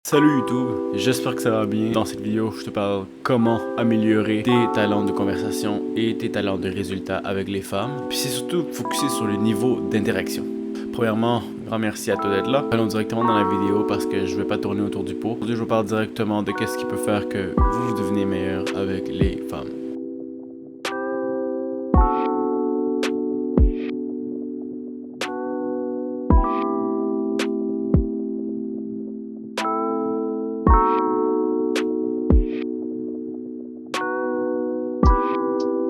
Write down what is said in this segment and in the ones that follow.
Salut YouTube, j'espère que ça va bien. Dans cette vidéo, je te parle comment améliorer tes talents de conversation et tes talents de résultat avec les femmes. Puis c'est surtout focusé sur le niveau d'interaction. Premièrement, grand merci à toi d'être là. Allons directement dans la vidéo parce que je vais pas tourner autour du pot. Aujourd'hui, je vous parle directement de qu'est-ce qui peut faire que vous devenez meilleur avec les femmes.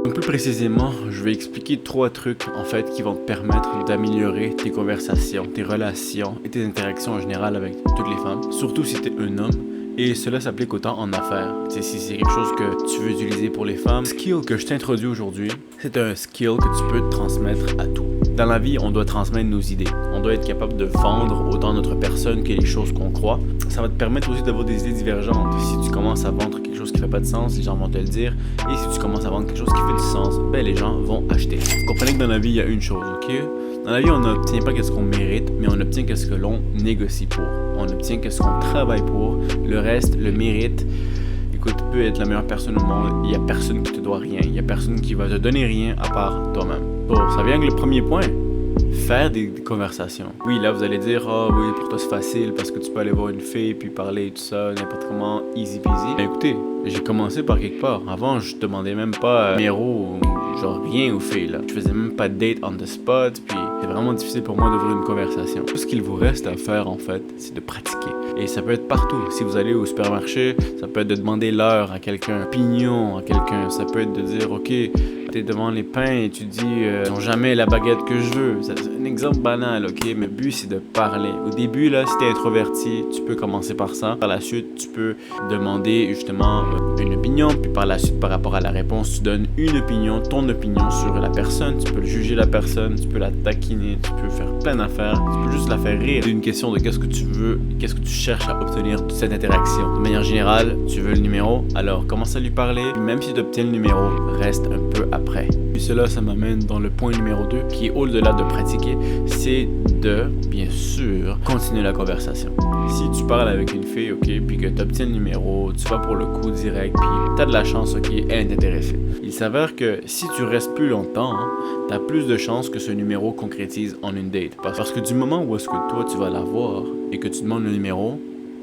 Donc plus précisément, je vais expliquer 3 trucs en fait qui vont te permettre d'améliorer tes conversations, tes relations et tes interactions en général avec toutes les femmes, surtout si tu es un homme. Et cela s'applique autant en affaires. Si c'est quelque chose que tu veux utiliser pour les femmes, le skill que je t'introduis aujourd'hui, c'est un skill que tu peux transmettre à tout. Dans la vie, on doit transmettre nos idées. On doit être capable de vendre autant notre personne que les choses qu'on croit. Ça va te permettre aussi d'avoir des idées divergentes. Si tu commences à vendre quelque chose qui fait pas de sens, les gens vont te le dire. Et si tu commences à vendre quelque chose qui fait du sens, ben les gens vont acheter. Vous comprenez que dans la vie, il y a une chose, ok? Dans la vie, on n'obtient pas ce qu'on mérite, mais on obtient ce que l'on négocie pour. On obtient ce qu'on travaille pour. Le reste, le mérite, écoute, tu peux être la meilleure personne au monde, il n'y a personne qui te doit rien, il n'y a personne qui va te donner rien à part toi-même. Bon, ça vient avec le premier point, faire des conversations. Oui, là vous allez dire, oui, pour toi c'est facile parce que tu peux aller voir une fille puis parler et tout ça, n'importe comment, easy peasy. Mais écoutez, j'ai commencé par quelque part. Avant, je demandais même pas numéro, genre rien aux filles là. Je faisais même pas de date on the spot, puis c'est vraiment difficile pour moi d'ouvrir une conversation. Tout ce qu'il vous reste à faire en fait, c'est de pratiquer. Et ça peut être partout. Si vous allez au supermarché, ça peut être de demander l'heure à quelqu'un, opinion à quelqu'un. Ça peut être de dire, ok, t'es devant les pains et tu dis, ils n'ont jamais la baguette que je veux. C'est un exemple banal, ok, mais le but c'est de parler. Au début là, si t'es introverti, tu peux commencer par ça. Par la suite, tu peux demander justement une opinion, puis par la suite, par rapport à la réponse, tu donnes une opinion, ton opinion sur la personne. Tu peux juger la personne, tu peux la taquiner, tu peux faire plein d'affaires, tu peux juste la faire rire. C'est une question de qu'est-ce que tu veux, qu'est-ce que tu cherches à obtenir de cette interaction. De manière générale, tu veux le numéro, alors commence à lui parler. Même si tu obtiens le numéro, reste un peu après. Puis cela, ça m'amène dans le point numéro 2, qui est au-delà de pratiquer, c'est de, bien sûr, continuer la conversation. Si tu parles avec une fille, ok, puis que tu obtiens le numéro, tu vas pour le coup direct, puis tu as de la chance, ok, elle est intéressée. Il s'avère que si tu restes plus longtemps, tu as plus de chances que ce numéro concrétise en une date. Parce que du moment où est-ce que toi tu vas la voir et que tu demandes le numéro,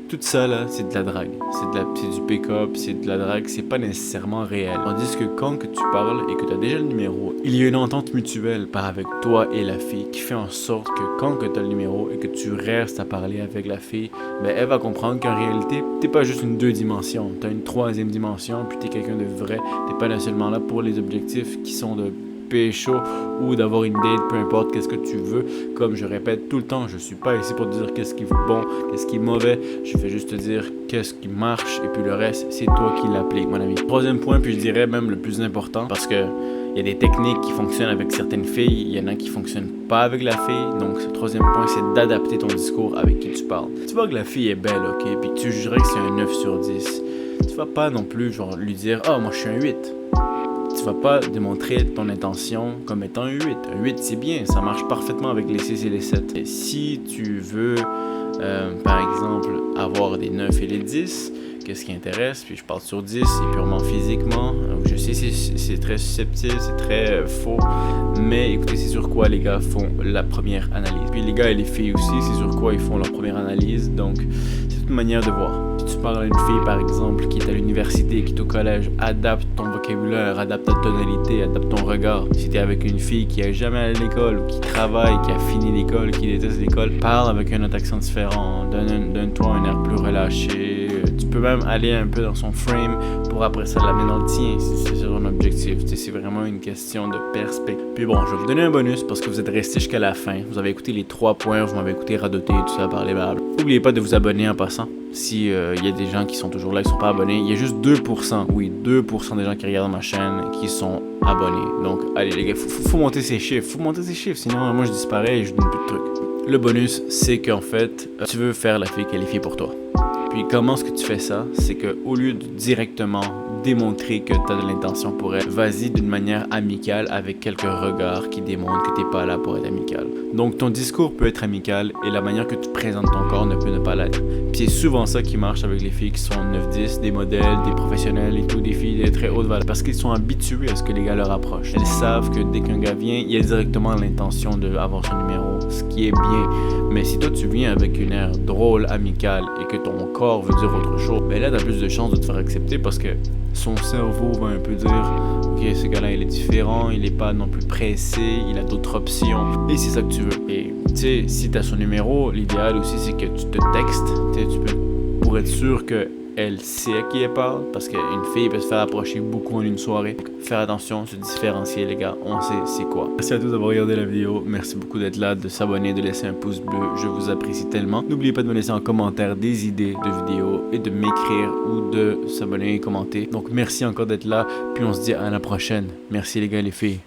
tout ça là, c'est de la drague. C'est du pick-up, c'est de la drague, c'est pas nécessairement réel. Tandis que quand que tu parles et que tu as déjà le numéro, il y a une entente mutuelle par avec toi et la fille qui fait en sorte que quand que tu as le numéro et que tu restes à parler avec la fille, ben elle va comprendre qu'en réalité, t'es pas juste une 2 dimensions, t'as une 3e dimension, puis t'es quelqu'un de vrai. T'es pas seulement là pour les objectifs qui sont de pécho ou d'avoir une date, peu importe qu'est-ce que tu veux. Comme je répète tout le temps, je suis pas ici pour te dire qu'est-ce qui est bon, qu'est-ce qui est mauvais, je vais juste te dire qu'est-ce qui marche et puis le reste c'est toi qui l'appliques, mon ami. 3e point, puis je dirais même le plus important, parce que il y a des techniques qui fonctionnent avec certaines filles, il y en a qui fonctionnent pas avec la fille. Donc ce 3e point, c'est d'adapter ton discours avec qui tu parles. Tu vois que la fille est belle, ok, puis tu jugerais que c'est un 9 sur 10, tu vas pas non plus genre lui dire moi je suis un 8. Tu vas pas démontrer ton intention comme étant un 8. Un 8, c'est bien, ça marche parfaitement avec les 6 et les 7. Et si tu veux, par exemple, avoir des 9 et les 10, qu'est-ce qui intéresse? Puis je parle sur 10, c'est purement physiquement. Je sais, c'est très susceptible, c'est très faux. Mais écoutez, c'est sur quoi les gars font la première analyse. Puis les gars et les filles aussi, c'est sur quoi ils font leur première analyse. Donc, c'est une manière de voir. Si tu parles à une fille, par exemple, qui est à l'université, qui est au collège, adapte ton vocabulaire, adapte ta tonalité, adapte ton regard. Si tu es avec une fille qui a jamais allé à l'école, ou qui travaille, qui a fini l'école, qui déteste l'école, parle avec un autre accent différent, donne-toi un air plus relâché. Tu peux même aller un peu dans son frame pour après ça l'amener dans le tien, si c'est ton objectif. C'est vraiment une question de perspective. Puis bon, je vais vous donner un bonus parce que vous êtes restés jusqu'à la fin. Vous avez écouté les 3 points, vous m'avez écouté radoter, tout ça, parler, blablabla. N'oubliez pas de vous abonner en passant. Si y a des gens qui sont toujours là, qui sont pas abonnés, il y a juste 2%, oui, 2% des gens qui regardent ma chaîne qui sont abonnés. Donc, allez les gars, faut monter ces chiffres, sinon moi je disparais et je donne plus de trucs. Le bonus, c'est qu'en fait, tu veux faire la fille qualifiée pour toi. Puis comment est-ce que tu fais ça? C'est que au lieu de directement démontrer que tu as de l'intention pour elle, vas-y d'une manière amicale avec quelques regards qui démontrent que t'es pas là pour être amical. Donc ton discours peut être amical et la manière que tu présentes ton corps ne peut ne pas l'être. Puis c'est souvent ça qui marche avec les filles qui sont 9-10, des modèles, des professionnels et tout, des filles de très haute valeur, parce qu'ils sont habitués à ce que les gars leur approchent. Elles savent que dès qu'un gars vient, il a directement l'intention d'avoir son numéro, ce qui est bien. Mais si toi tu viens avec une air drôle, amicale et que ton corps veut dire autre chose, ben là t'as plus de chances de te faire accepter parce que son cerveau va un peu dire ok, ce gars-là il est différent, il est pas non plus pressé, il a d'autres options et c'est ça que tu veux. Et tu sais, si t'as son numéro, l'idéal aussi c'est que tu te textes, tu peux, pour être sûr que elle sait à qui elle parle, parce qu'une fille peut se faire approcher beaucoup en une soirée. Donc, faire attention, se différencier les gars, on sait c'est quoi. Merci à tous d'avoir regardé la vidéo, merci beaucoup d'être là, de s'abonner, de laisser un pouce bleu, je vous apprécie tellement. N'oubliez pas de me laisser en commentaire des idées de vidéos et de m'écrire ou de s'abonner et commenter. Donc merci encore d'être là, puis on se dit à la prochaine. Merci les gars et les filles.